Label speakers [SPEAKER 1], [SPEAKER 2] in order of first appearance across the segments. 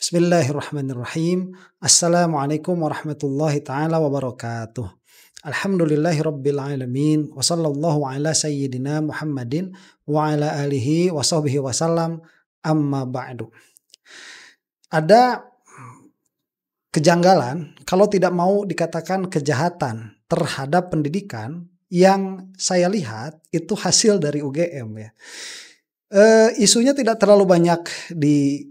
[SPEAKER 1] Bismillahirrahmanirrahim. Assalamualaikum warahmatullahi ta'ala wabarakatuh. Alhamdulillahirabbil alamin wa sallallahu ala sayyidina Muhammadin wa ala alihi wa sahbihi wasallam, amma ba'du. Ada kejanggalan kalau tidak mau dikatakan kejahatan terhadap pendidikan yang saya lihat itu hasil dari UGM ya. Isunya tidak terlalu banyak di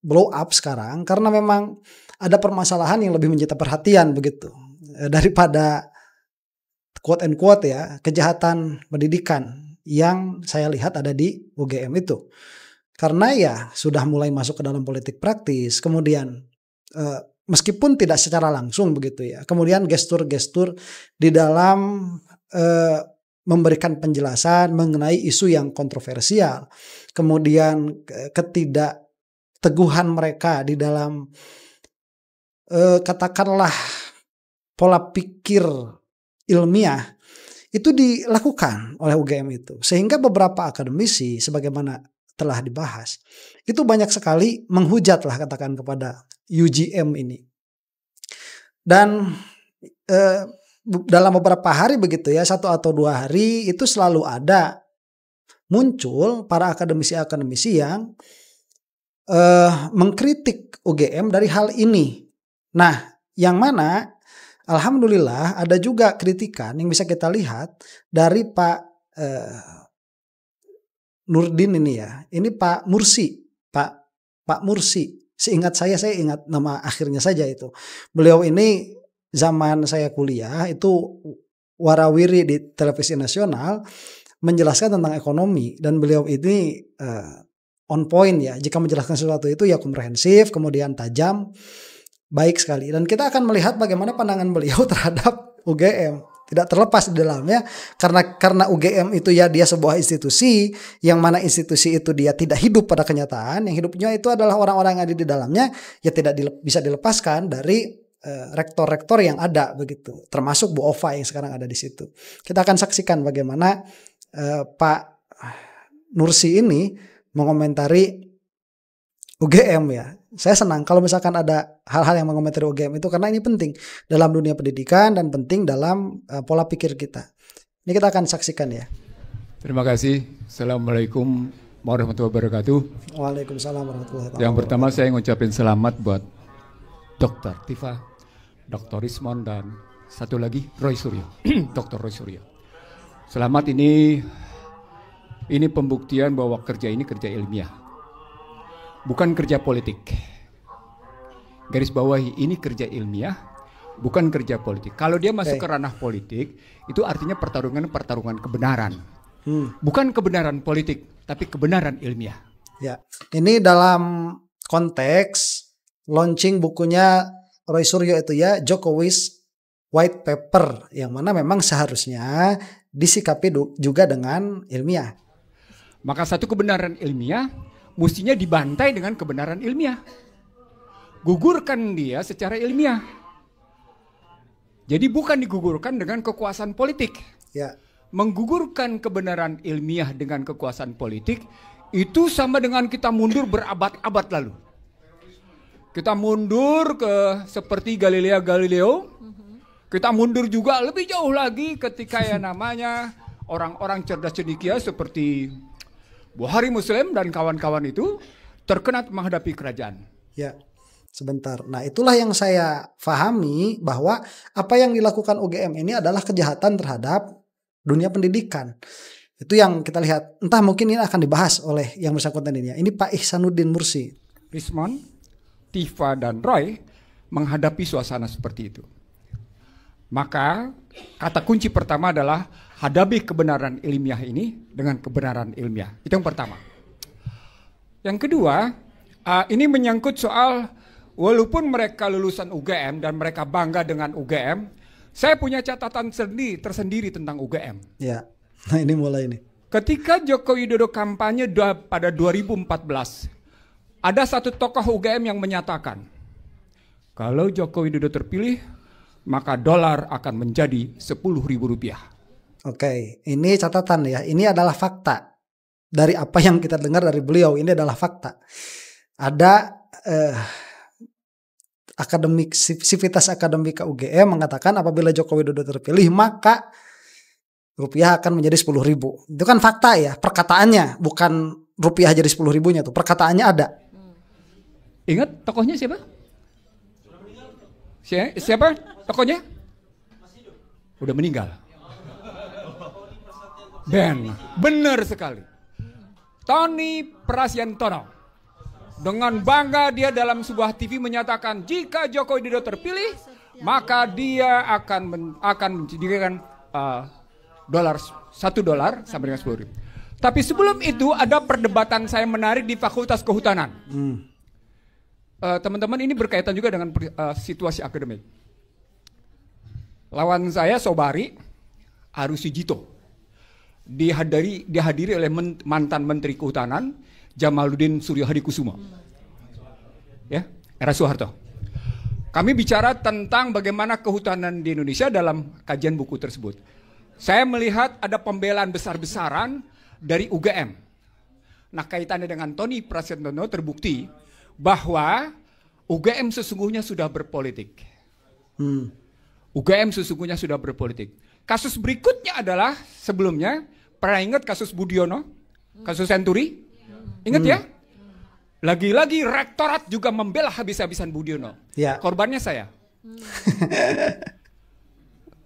[SPEAKER 1] blow up sekarang karena memang ada permasalahan yang lebih menyita perhatian begitu daripada quote and quote ya kejahatan pendidikan yang saya lihat ada di UGM itu. Karena ya sudah mulai masuk ke dalam politik praktis, kemudian meskipun tidak secara langsung begitu ya, kemudian gestur-gestur di dalam memberikan penjelasan mengenai isu yang kontroversial, kemudian ketidakteguhan mereka di dalam katakanlah pola pikir ilmiah itu dilakukan oleh UGM itu, sehingga beberapa akademisi sebagaimana telah dibahas itu banyak sekali menghujat lah katakan kepada UGM ini. Dan dalam beberapa hari begitu ya, 1 atau 2 hari itu selalu ada muncul para akademisi-akademisi yang mengkritik UGM dari hal ini. Nah, yang mana alhamdulillah ada juga kritikan yang bisa kita lihat dari Pak Nurdin ini ya. Ini Pak Mursi, Pak Mursi. Seingat saya ingat nama akhirnya saja itu. Beliau ini zaman saya kuliah itu warawiri di televisi nasional menjelaskan tentang ekonomi, dan beliau ini on point ya, jika menjelaskan sesuatu itu ya komprehensif, kemudian tajam, baik sekali. Dan kita akan melihat bagaimana pandangan beliau terhadap UGM, tidak terlepas di dalamnya karena UGM itu ya dia sebuah institusi yang mana institusi itu dia tidak hidup pada kenyataan, yang hidupnya itu adalah orang-orang yang ada di dalamnya, ya tidak bisa dilepaskan dari rektor-rektor yang ada begitu, termasuk Bu Ova yang sekarang ada di situ. Kita akan saksikan bagaimana Pak Nursi ini mengomentari UGM ya. Saya senang kalau misalkan ada hal-hal yang mengomentari UGM itu karena ini penting dalam dunia pendidikan dan penting dalam pola pikir kita. Ini kita akan saksikan ya.
[SPEAKER 2] Terima kasih. Assalamualaikum warahmatullahi wabarakatuh.
[SPEAKER 1] Waalaikumsalam warahmatullahi wabarakatuh.
[SPEAKER 2] Yang pertama saya ngucapin selamat buat Dr. Tifa, Dr. Rismon, dan satu lagi Roy Suryo, Dr. Roy Suryo. Selamat, ini pembuktian bahwa kerja ini kerja ilmiah, bukan kerja politik. Garis bawahi, ini kerja ilmiah, bukan kerja politik. Kalau dia masuk ke ranah politik, itu artinya pertarungan kebenaran. Bukan kebenaran politik, tapi kebenaran ilmiah.
[SPEAKER 1] Ya, ini dalam konteks launching bukunya Roy Suryo itu ya, Jokowi's White Paper, yang mana memang seharusnya disikapi juga dengan ilmiah.
[SPEAKER 2] Maka satu kebenaran ilmiah mestinya dibantai dengan kebenaran ilmiah. Gugurkan dia secara ilmiah. Jadi bukan digugurkan dengan kekuasaan politik.
[SPEAKER 1] Ya.
[SPEAKER 2] Menggugurkan kebenaran ilmiah dengan kekuasaan politik itu sama dengan kita mundur berabad-abad lalu. Kita mundur ke seperti Galileo. Kita mundur juga lebih jauh lagi ketika ya namanya orang-orang cerdas cendekia seperti Buhari Muslim dan kawan-kawan itu terkena menghadapi kerajaan.
[SPEAKER 1] Ya, sebentar. Nah, itulah yang saya pahami bahwa apa yang dilakukan UGM ini adalah kejahatan terhadap dunia pendidikan. Itu yang kita lihat. Entah mungkin ini akan dibahas oleh yang bersangkutan ini. Ini Pak Ihsanuddin Mursi.
[SPEAKER 2] Rismon, Tifa, dan Roy menghadapi suasana seperti itu. Maka kata kunci pertama adalah hadapi kebenaran ilmiah ini dengan kebenaran ilmiah. Itu yang pertama. Yang kedua, ini menyangkut soal walaupun mereka lulusan UGM dan mereka bangga dengan UGM, saya punya catatan tersendiri tentang UGM.
[SPEAKER 1] Ya, nah ini mulai nih.
[SPEAKER 2] Ketika Joko Widodo kampanye pada 2014, ada satu tokoh UGM yang menyatakan, kalau Joko Widodo terpilih, maka dolar akan menjadi Rp10.000.
[SPEAKER 1] Oke, ini catatan ya. Ini adalah fakta. Dari apa yang kita dengar dari beliau, ini adalah fakta. Ada akademik Sivitas Akademika UGM mengatakan apabila Joko Widodo terpilih maka rupiah akan menjadi 10.000. Itu kan fakta ya, perkataannya, bukan rupiah jadi 10.000-nya tuh, perkataannya ada.
[SPEAKER 2] Ingat tokohnya siapa? Siapa tokohnya? Udah meninggal. Benar sekali. Tony Prasiantono. Dengan bangga dia dalam sebuah TV menyatakan jika Joko Widodo terpilih maka dia akan menjadikan $1 sampai dengan 10.000. Tapi sebelum itu ada perdebatan saya menarik di Fakultas Kehutanan. Teman-teman, ini berkaitan juga dengan situasi akademik. Lawan saya Sobari Arusijito dihadiri oleh mantan Menteri Kehutanan Jamaluddin Suryo Hadikusumo, ya, era Soeharto. Kami bicara tentang bagaimana kehutanan di Indonesia dalam kajian buku tersebut. Saya melihat ada pembelaan besar-besaran dari UGM. Nah, kaitannya dengan Tony Prasiantono terbukti bahwa UGM sesungguhnya sudah berpolitik. UGM sesungguhnya sudah berpolitik. Kasus berikutnya adalah sebelumnya, pernah ingat kasus Budiono, kasus Senturi? Ingat ya? Lagi-lagi rektorat juga membela habis-habisan Budiono. Ya. Korbannya saya.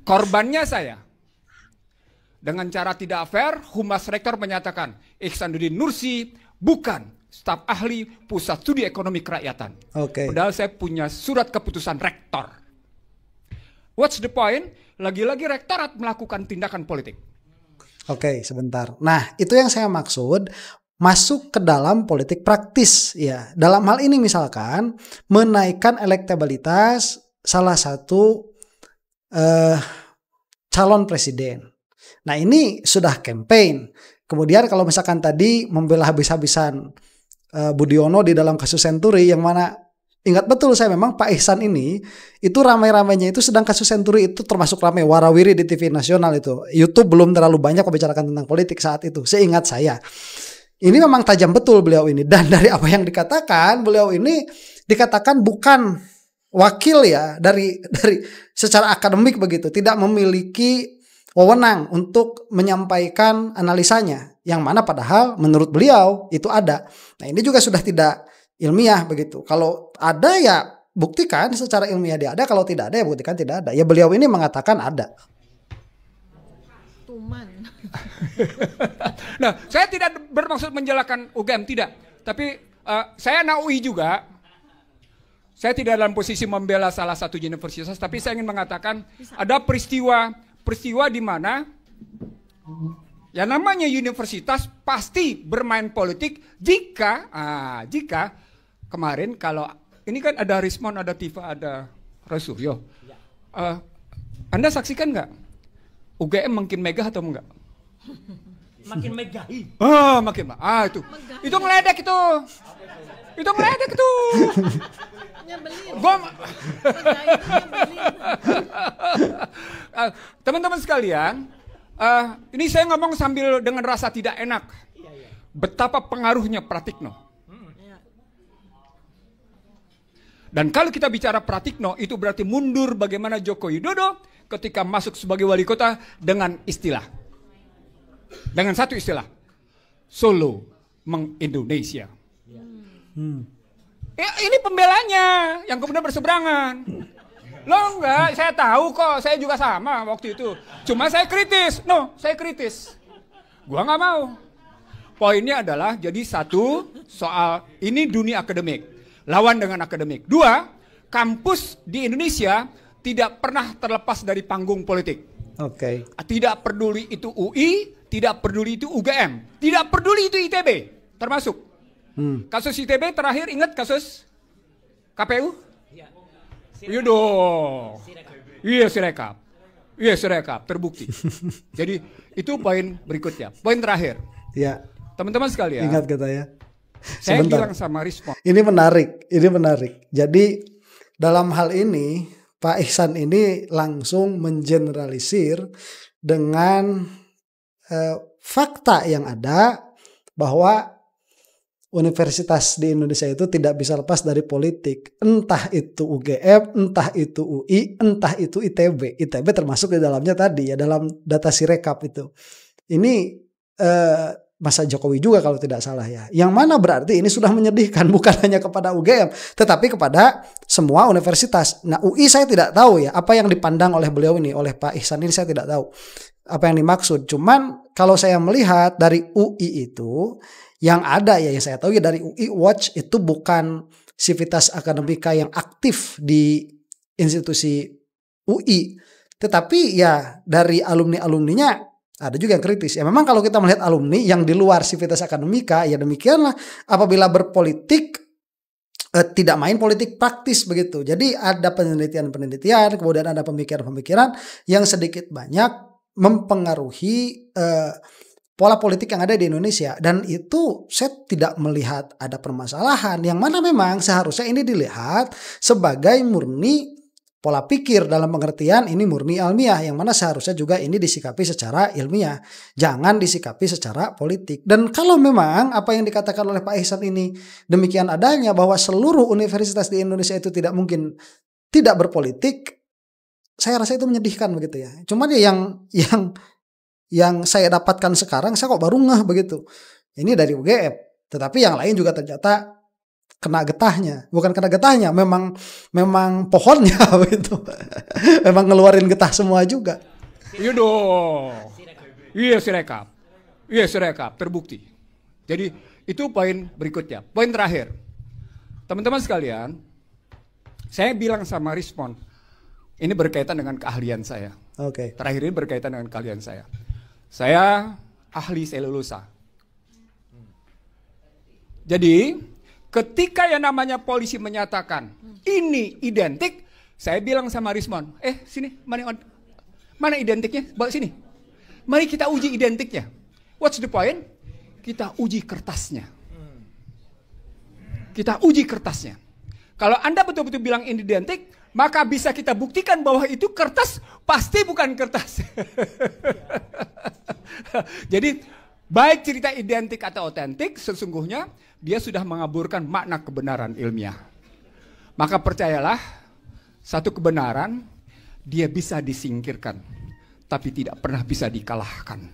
[SPEAKER 2] Korbannya saya. Dengan cara tidak fair, Humas Rektor menyatakan Ihsanuddin Nursi bukan staf ahli Pusat Studi Ekonomi Kerakyatan. Padahal saya punya surat keputusan rektor. What's the point? Lagi-lagi rektorat melakukan tindakan politik.
[SPEAKER 1] Sebentar. Nah, itu yang saya maksud. Masuk ke dalam politik praktis ya. Dalam hal ini misalkan menaikkan elektabilitas salah satu calon presiden. Nah, ini sudah campaign. Kemudian kalau misalkan tadi membela habis-habisan Budiono di dalam kasus Senturi, yang mana ingat betul saya memang Pak Ihsan ini itu ramai-ramainya itu sedang kasus Senturi itu termasuk ramai warawiri di TV nasional itu. YouTube belum terlalu banyak membicarakan tentang politik saat itu. Seingat saya. Ini memang tajam betul beliau ini, dan dari apa yang dikatakan beliau ini dikatakan bukan wakil ya dari secara akademik begitu, tidak memiliki wewenang untuk menyampaikan analisanya, yang mana padahal menurut beliau itu ada. Nah, ini juga sudah tidak ilmiah begitu. Kalau ada ya buktikan secara ilmiah dia ada, kalau tidak ada ya buktikan tidak ada. Ya beliau ini mengatakan ada.
[SPEAKER 2] Nah, saya tidak bermaksud menjelekan UGM, tidak. Tapi saya anak UI juga. Saya tidak dalam posisi membela salah satu universitas, tapi saya ingin mengatakan ada peristiwa di mana yang namanya universitas pasti bermain politik jika kemarin kalau ini kan ada Rismon, ada Tifa, ada Rasulyo. Anda saksikan nggak? UGM makin megah atau enggak?
[SPEAKER 3] Makin megahi.
[SPEAKER 2] Makin itu. Itu ngeledek itu. Itu ngeledek itu. Teman-teman sekalian, ini saya ngomong sambil dengan rasa tidak enak. Betapa pengaruhnya Pratikno. Dan kalau kita bicara Pratikno, itu berarti mundur bagaimana Joko Widodo ketika masuk sebagai wali kota dengan istilah. Dengan satu istilah, Solo meng-Indonesia. Ya, ini pembelanya yang kemudian berseberangan. Loh enggak, saya tahu kok, saya juga sama waktu itu. Cuma saya kritis. Saya kritis. Gua nggak mau. Poinnya adalah jadi satu soal ini dunia akademik, lawan dengan akademik. Dua, kampus di Indonesia tidak pernah terlepas dari panggung politik. Tidak peduli itu UI, tidak peduli itu UGM, tidak peduli itu ITB, termasuk. Kasus ITB terakhir ingat kasus KPU? Iya dong. Iya Sirekap, terbukti. Jadi itu poin berikutnya, poin terakhir.
[SPEAKER 1] Ya.
[SPEAKER 2] Teman-teman sekalian.
[SPEAKER 1] Ingat kata ya.
[SPEAKER 2] Saya bilang sama Rismon.
[SPEAKER 1] Ini menarik. Jadi dalam hal ini Pak Ihsan ini langsung mengeneralisir dengan fakta yang ada bahwa universitas di Indonesia itu tidak bisa lepas dari politik. Entah itu UGM, entah itu UI, entah itu ITB. ITB termasuk di dalamnya tadi ya, dalam data Sirekap itu. Ini masa Jokowi juga kalau tidak salah ya. Yang mana berarti ini sudah menyedihkan, bukan hanya kepada UGM, tetapi kepada semua universitas. Nah UI saya tidak tahu ya, apa yang dipandang oleh beliau ini, oleh Pak Ihsan ini saya tidak tahu apa yang dimaksud. Cuman kalau saya melihat dari UI itu, yang ada ya yang saya tahu ya dari UI Watch itu bukan sivitas akademika yang aktif di institusi UI, tetapi ya dari alumni-alumninya ada juga yang kritis. Ya memang kalau kita melihat alumni yang di luar sivitas akademika ya demikianlah, apabila berpolitik tidak main politik praktis begitu. Jadi ada penelitian-penelitian, kemudian ada pemikiran-pemikiran yang sedikit banyak mempengaruhi pola politik yang ada di Indonesia, dan itu saya tidak melihat ada permasalahan, yang mana memang seharusnya ini dilihat sebagai murni pola pikir dalam pengertian ini murni ilmiah, yang mana seharusnya juga ini disikapi secara ilmiah, jangan disikapi secara politik. Dan kalau memang apa yang dikatakan oleh Pak Ihsan ini demikian adanya, bahwa seluruh universitas di Indonesia itu tidak mungkin tidak berpolitik, saya rasa itu menyedihkan begitu ya. Cuman ya yang saya dapatkan sekarang, saya kok baru ngeh begitu. Ini dari UGM, tetapi yang lain juga ternyata kena getahnya. Bukan kena getahnya, memang pohonnya begitu. Memang ngeluarin getah semua juga.
[SPEAKER 2] Iya dong. Iya Sirekap terbukti. Jadi itu poin berikutnya. Poin terakhir. Teman-teman sekalian, saya bilang sama Respon, ini berkaitan dengan keahlian saya.
[SPEAKER 1] Oke.
[SPEAKER 2] Terakhir ini berkaitan dengan keahlian saya. Saya ahli selulosa. Jadi ketika yang namanya polisi menyatakan ini identik, saya bilang sama Rismon, sini, mana identiknya? Bawa sini. Mari kita uji identiknya. What's the point? Kita uji kertasnya. Kalau Anda betul-betul bilang ini identik, maka bisa kita buktikan bahwa itu kertas pasti bukan kertas. Jadi baik cerita identik atau otentik, sesungguhnya dia sudah mengaburkan makna kebenaran ilmiah. Maka percayalah, satu kebenaran dia bisa disingkirkan, tapi tidak pernah bisa dikalahkan.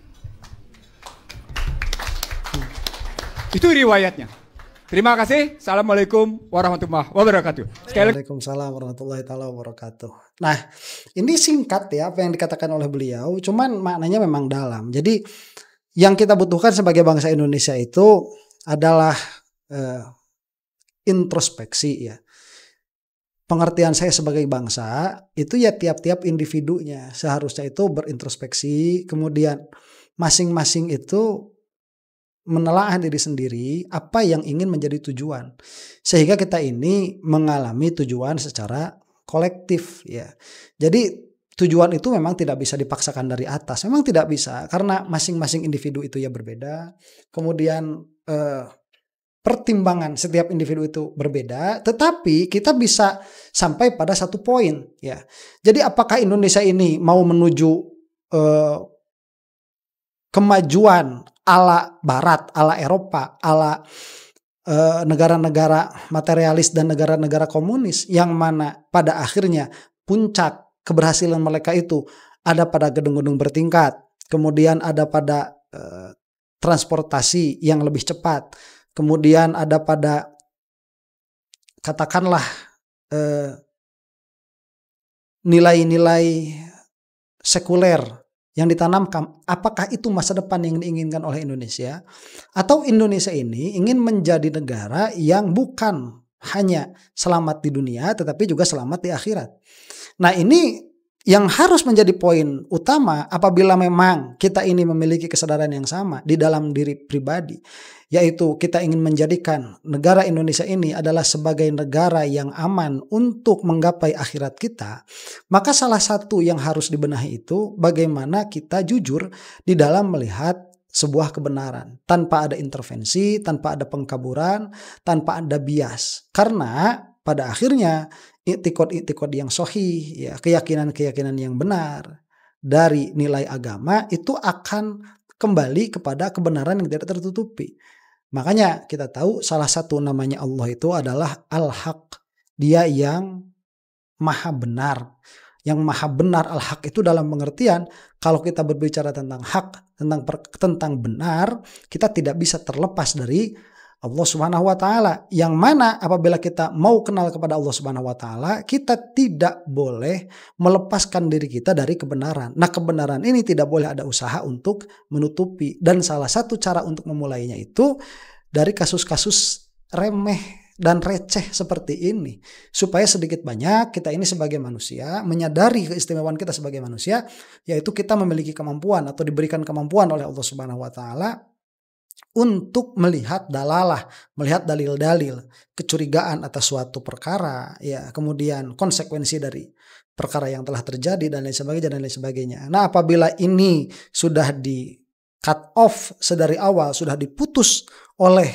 [SPEAKER 2] Itu riwayatnya. Terima kasih. Assalamualaikum warahmatullahi wabarakatuh.
[SPEAKER 1] Waalaikumsalam warahmatullahi wabarakatuh. Nah, ini singkat ya apa yang dikatakan oleh beliau, cuman maknanya memang dalam. Jadi yang kita butuhkan sebagai bangsa Indonesia itu adalah introspeksi ya. Pengertian saya sebagai bangsa itu ya tiap-tiap individunya seharusnya itu berintrospeksi, kemudian masing-masing itu menelaah diri sendiri apa yang ingin menjadi tujuan, sehingga kita ini mengalami tujuan secara kolektif ya. Jadi tujuan itu memang tidak bisa dipaksakan dari atas, memang tidak bisa, karena masing-masing individu itu ya berbeda. Kemudian pertimbangan setiap individu itu berbeda, tetapi kita bisa sampai pada satu poin ya. Jadi apakah Indonesia ini mau menuju kemajuan ala Barat, ala Eropa, ala negara-negara materialis dan negara-negara komunis, yang mana pada akhirnya puncak keberhasilan mereka itu ada pada gedung-gedung bertingkat, kemudian ada pada transportasi yang lebih cepat, kemudian ada pada katakanlah nilai-nilai sekuler yang ditanamkan. Apakah itu masa depan yang diinginkan oleh Indonesia? Atau Indonesia ini ingin menjadi negara yang bukan hanya selamat di dunia, tetapi juga selamat di akhirat. Nah ini yang harus menjadi poin utama apabila memang kita ini memiliki kesadaran yang sama di dalam diri pribadi, yaitu kita ingin menjadikan negara Indonesia ini adalah sebagai negara yang aman untuk menggapai akhirat kita. Maka salah satu yang harus dibenahi itu bagaimana kita jujur di dalam melihat sebuah kebenaran tanpa ada intervensi, tanpa ada pengkaburan, tanpa ada bias. Karena pada akhirnya i'tikad yang sahih, ya, keyakinan-keyakinan yang benar dari nilai agama itu akan kembali kepada kebenaran yang tidak tertutupi. Makanya kita tahu salah satu namanya Allah itu adalah Al-Haq. Dia yang maha benar. Yang maha benar Al-Haq itu dalam pengertian kalau kita berbicara tentang hak, tentang benar, kita tidak bisa terlepas dari Allah Subhanahu wa taala. Yang mana apabila kita mau kenal kepada Allah Subhanahu wa taala, kita tidak boleh melepaskan diri kita dari kebenaran. Nah, kebenaran ini tidak boleh ada usaha untuk menutupi, dan salah satu cara untuk memulainya itu dari kasus-kasus remeh dan receh seperti ini, supaya sedikit banyak kita ini sebagai manusia menyadari keistimewaan kita sebagai manusia, yaitu kita memiliki kemampuan atau diberikan kemampuan oleh Allah Subhanahu wa taala untuk melihat dalalah, melihat dalil-dalil kecurigaan atas suatu perkara, ya, kemudian konsekuensi dari perkara yang telah terjadi dan lain sebagainya. Nah, apabila ini sudah di cut off sedari awal, sudah diputus oleh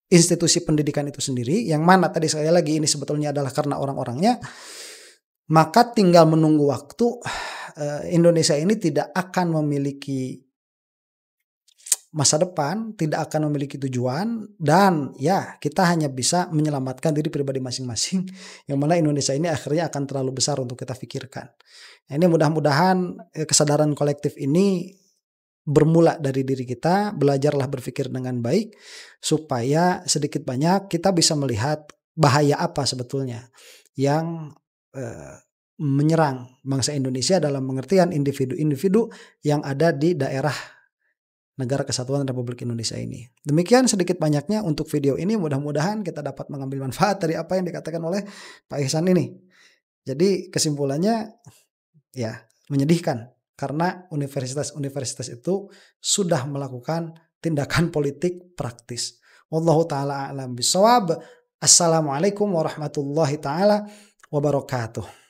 [SPEAKER 1] institusi pendidikan itu sendiri, yang mana tadi sekali lagi ini sebetulnya adalah karena orang-orangnya, maka tinggal menunggu waktu. Indonesia ini tidak akan memiliki masa depan, tidak akan memiliki tujuan, dan ya kita hanya bisa menyelamatkan diri pribadi masing-masing, yang mana Indonesia ini akhirnya akan terlalu besar untuk kita pikirkan. Nah, ini mudah-mudahan kesadaran kolektif ini bermula dari diri kita. Belajarlah berpikir dengan baik supaya sedikit banyak kita bisa melihat bahaya apa sebetulnya yang menyerang bangsa Indonesia dalam pengertian individu-individu yang ada di daerah Negara Kesatuan Republik Indonesia ini. Demikian sedikit banyaknya untuk video ini. Mudah-mudahan kita dapat mengambil manfaat dari apa yang dikatakan oleh Pak Ihsan ini. Jadi kesimpulannya ya menyedihkan, karena universitas-universitas itu sudah melakukan tindakan politik praktis. Wallahu ta'ala a'lam bishawab. Assalamualaikum warahmatullahi ta'ala wabarakatuh.